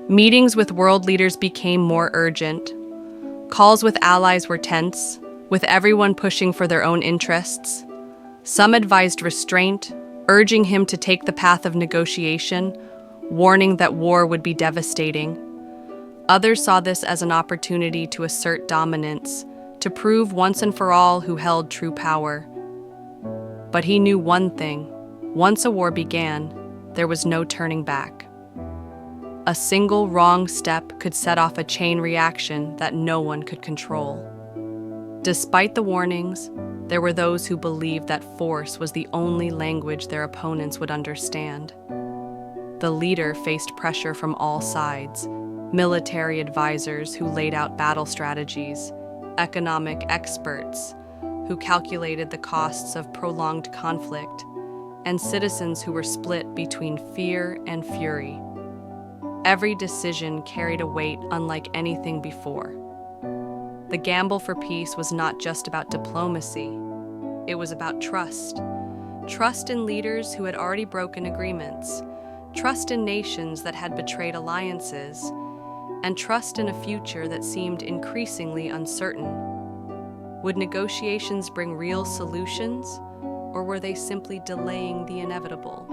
Meetings with world leaders became more urgent. Calls with allies were tense, with everyone pushing for their own interests. Some advised restraint, urging him to take the path of negotiation, warning that war would be devastating. Others saw this as an opportunity to assert dominance, to prove once and for all who held true power. But he knew one thing: once a war began, there was no turning back. A single wrong step could set off a chain reaction that no one could control. Despite the warnings, there were those who believed that force was the only language their opponents would understand. The leader faced pressure from all sides: military advisors who laid out battle strategies, economic experts who calculated the costs of prolonged conflict, and citizens who were split between fear and fury. Every decision carried a weight unlike anything before. The gamble for peace was not just about diplomacy. It was about trust. Trust in leaders who had already broken agreements, trust in nations that had betrayed alliances, and trust in a future that seemed increasingly uncertain. Would negotiations bring real solutions, or were they simply delaying the inevitable?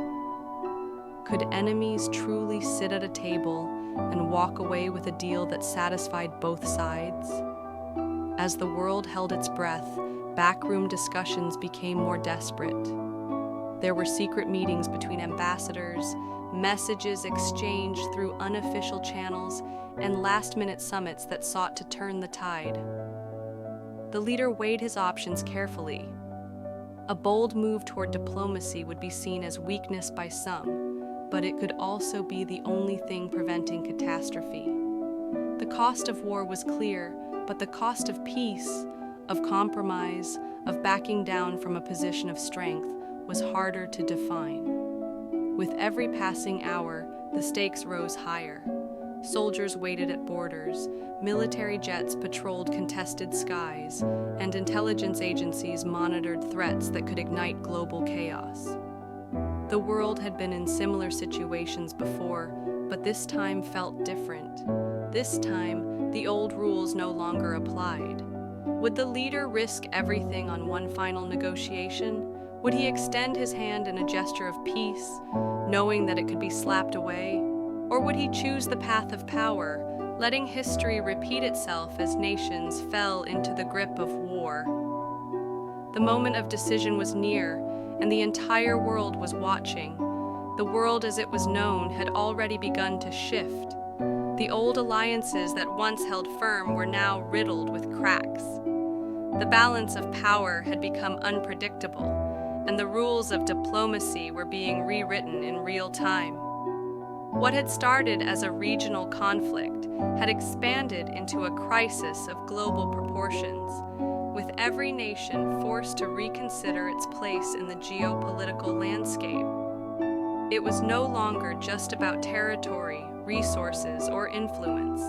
Could enemies truly sit at a table and walk away with a deal that satisfied both sides? As the world held its breath, backroom discussions became more desperate. There were secret meetings between ambassadors, messages exchanged through unofficial channels, and last-minute summits that sought to turn the tide. The leader weighed his options carefully. A bold move toward diplomacy would be seen as weakness by some, but it could also be the only thing preventing catastrophe. The cost of war was clear, but the cost of peace, of compromise, of backing down from a position of strength was harder to define. With every passing hour, the stakes rose higher. Soldiers waited at borders, military jets patrolled contested skies, and intelligence agencies monitored threats that could ignite global chaos. The world had been in similar situations before, but this time felt different. This time, the old rules no longer applied. Would the leader risk everything on one final negotiation? Would he extend his hand in a gesture of peace, knowing that it could be slapped away? Or would he choose the path of power, letting history repeat itself as nations fell into the grip of war? The moment of decision was near, and the entire world was watching. The world as it was known had already begun to shift. The old alliances that once held firm were now riddled with cracks. The balance of power had become unpredictable, and the rules of diplomacy were being rewritten in real time. What had started as a regional conflict had expanded into a crisis of global proportions, with every nation forced to reconsider its place in the geopolitical landscape. It was no longer just about territory, resources, or influence.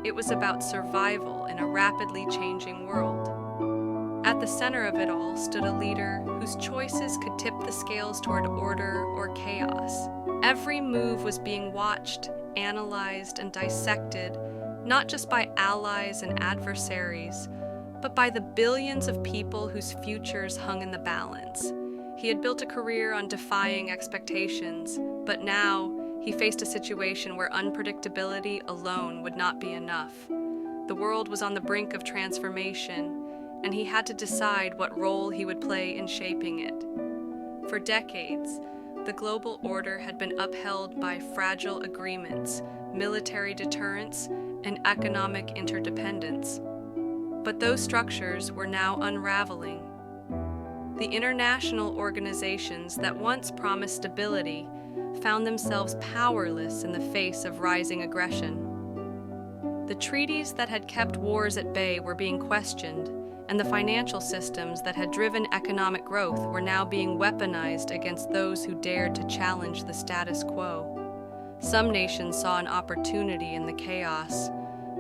It was about survival in a rapidly changing world. At the center of it all stood a leader whose choices could tip the scales toward order or chaos. Every move was being watched, analyzed, and dissected, not just by allies and adversaries, but by the billions of people whose futures hung in the balance. He had built a career on defying expectations, but now he faced a situation where unpredictability alone would not be enough. The world was on the brink of transformation, and he had to decide what role he would play in shaping it. For decades, the global order had been upheld by fragile agreements, military deterrence, and economic interdependence. But those structures were now unraveling. The international organizations that once promised stability found themselves powerless in the face of rising aggression. The treaties that had kept wars at bay were being questioned, and the financial systems that had driven economic growth were now being weaponized against those who dared to challenge the status quo. Some nations saw an opportunity in the chaos.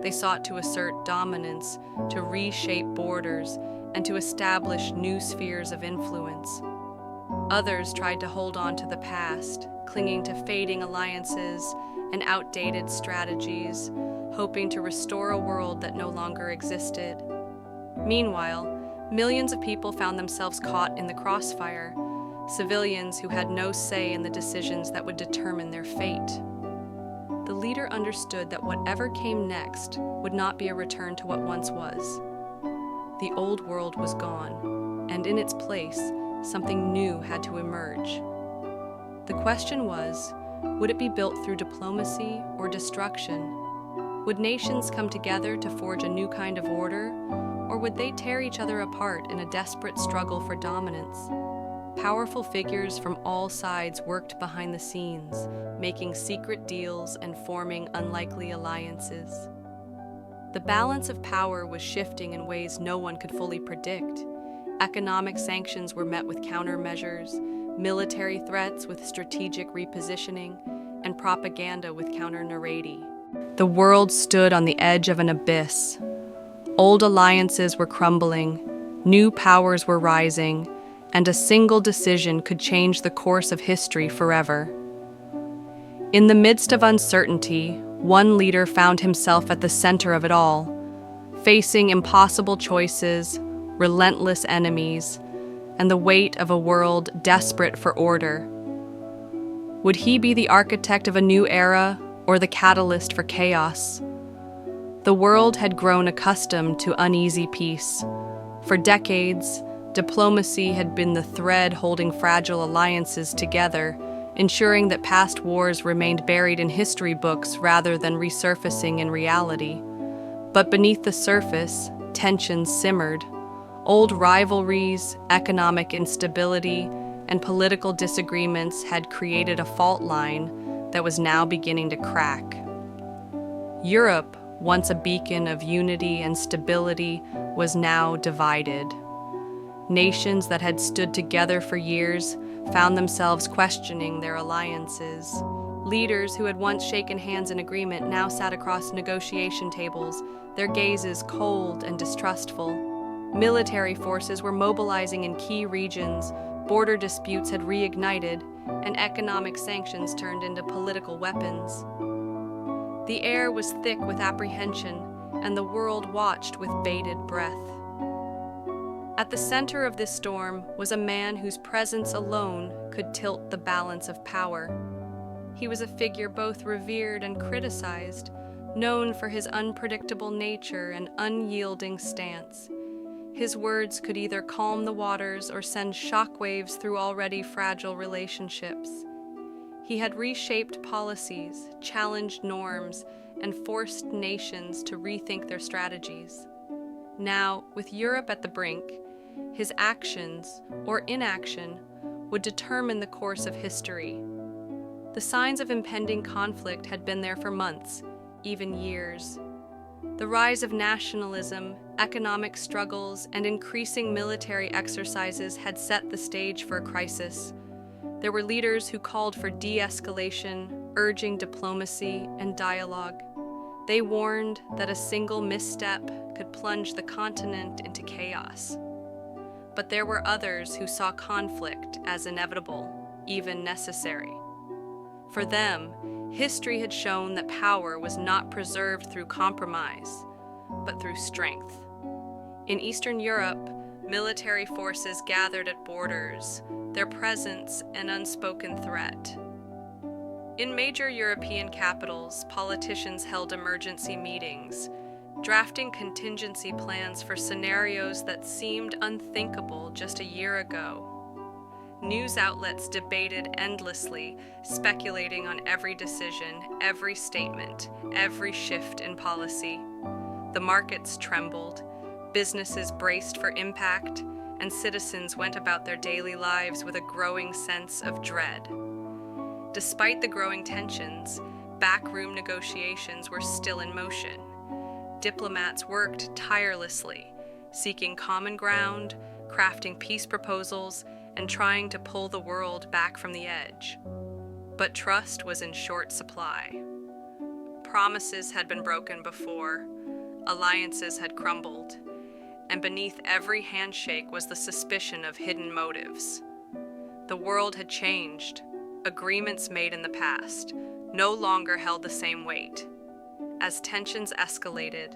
They sought to assert dominance, to reshape borders, and to establish new spheres of influence. Others tried to hold on to the past, clinging to fading alliances and outdated strategies, hoping to restore a world that no longer existed. Meanwhile, millions of people found themselves caught in the crossfire, civilians who had no say in the decisions that would determine their fate. The leader understood that whatever came next would not be a return to what once was. The old world was gone, and in its place, something new had to emerge. The question was, would it be built through diplomacy or destruction? Would nations come together to forge a new kind of order, or would they tear each other apart in a desperate struggle for dominance? Powerful figures from all sides worked behind the scenes, making secret deals and forming unlikely alliances. The balance of power was shifting in ways no one could fully predict. Economic sanctions were met with countermeasures, military threats with strategic repositioning, and propaganda with counter-narrative. The world stood on the edge of an abyss. Old alliances were crumbling, new powers were rising, and a single decision could change the course of history forever. In the midst of uncertainty, one leader found himself at the center of it all, facing impossible choices, relentless enemies, and the weight of a world desperate for order. Would he be the architect of a new era or the catalyst for chaos? The world had grown accustomed to uneasy peace. For decades, diplomacy had been the thread holding fragile alliances together, ensuring that past wars remained buried in history books rather than resurfacing in reality. But beneath the surface, tensions simmered. Old rivalries, economic instability, and political disagreements had created a fault line that was now beginning to crack. Europe, once a beacon of unity and stability, was now divided. Nations that had stood together for years found themselves questioning their alliances. Leaders who had once shaken hands in agreement now sat across negotiation tables, their gazes cold and distrustful. Military forces were mobilizing in key regions, border disputes had reignited, and economic sanctions turned into political weapons. The air was thick with apprehension, and the world watched with bated breath. At the center of this storm was a man whose presence alone could tilt the balance of power. He was a figure both revered and criticized, known for his unpredictable nature and unyielding stance. His words could either calm the waters or send shockwaves through already fragile relationships. He had reshaped policies, challenged norms, and forced nations to rethink their strategies. Now, with Europe at the brink, his actions, or inaction, would determine the course of history. The signs of impending conflict had been there for months, even years. The rise of nationalism, economic struggles, and increasing military exercises had set the stage for a crisis. There were leaders who called for de-escalation, urging diplomacy and dialogue. They warned that a single misstep could plunge the continent into chaos. But there were others who saw conflict as inevitable, even necessary. For them, history had shown that power was not preserved through compromise, but through strength. In Eastern Europe, military forces gathered at borders, their presence an unspoken threat. In major European capitals, politicians held emergency meetings, drafting contingency plans for scenarios that seemed unthinkable just a year ago. News outlets debated endlessly, speculating on every decision, every statement, every shift in policy. The markets trembled, businesses braced for impact, and citizens went about their daily lives with a growing sense of dread. Despite the growing tensions, backroom negotiations were still in motion. Diplomats worked tirelessly, seeking common ground, crafting peace proposals, and trying to pull the world back from the edge. But trust was in short supply. Promises had been broken before, alliances had crumbled, and beneath every handshake was the suspicion of hidden motives. The world had changed, agreements made in the past, no longer held the same weight. As tensions escalated,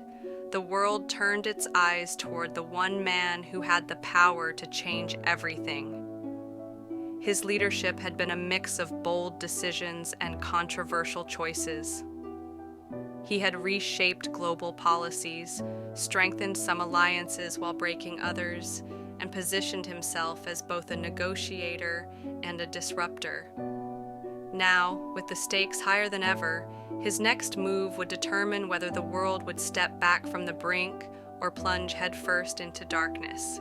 the world turned its eyes toward the one man who had the power to change everything. His leadership had been a mix of bold decisions and controversial choices. He had reshaped global policies, strengthened some alliances while breaking others, and positioned himself as both a negotiator and a disruptor. Now, with the stakes higher than ever, his next move would determine whether the world would step back from the brink or plunge headfirst into darkness.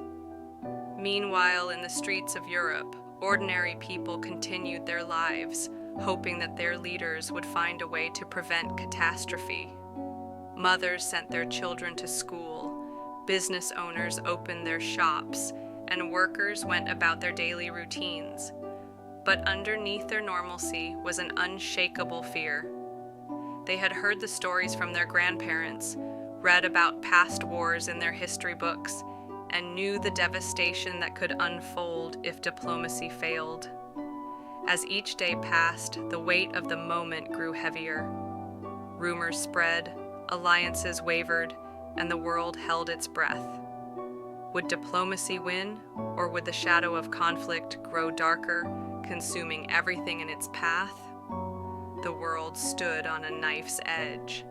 Meanwhile, in the streets of Europe, ordinary people continued their lives, hoping that their leaders would find a way to prevent catastrophe. Mothers sent their children to school, business owners opened their shops, and workers went about their daily routines. But underneath their normalcy was an unshakable fear. They had heard the stories from their grandparents, read about past wars in their history books, and knew the devastation that could unfold if diplomacy failed. As each day passed, the weight of the moment grew heavier. Rumors spread, alliances wavered, and the world held its breath. Would diplomacy win, or would the shadow of conflict grow darker, consuming everything in its path? The world stood on a knife's edge.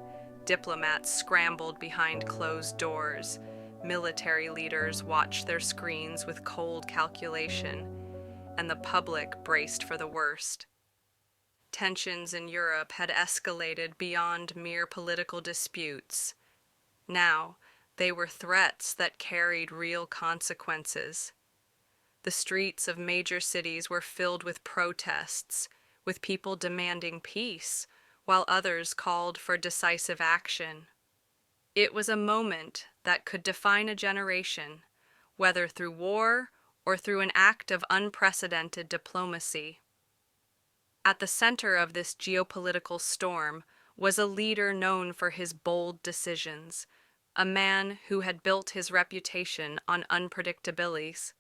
Diplomats scrambled behind closed doors. Military leaders watched their screens with cold calculation, and the public braced for the worst. Tensions in Europe had escalated beyond mere political disputes. Now, they were threats that carried real consequences. The streets of major cities were filled with protests, with people demanding peace, while others called for decisive action. It was a moment that could define a generation, whether through war or through an act of unprecedented diplomacy. At the center of this geopolitical storm was a leader known for his bold decisions, a man who had built his reputation on unpredictabilities.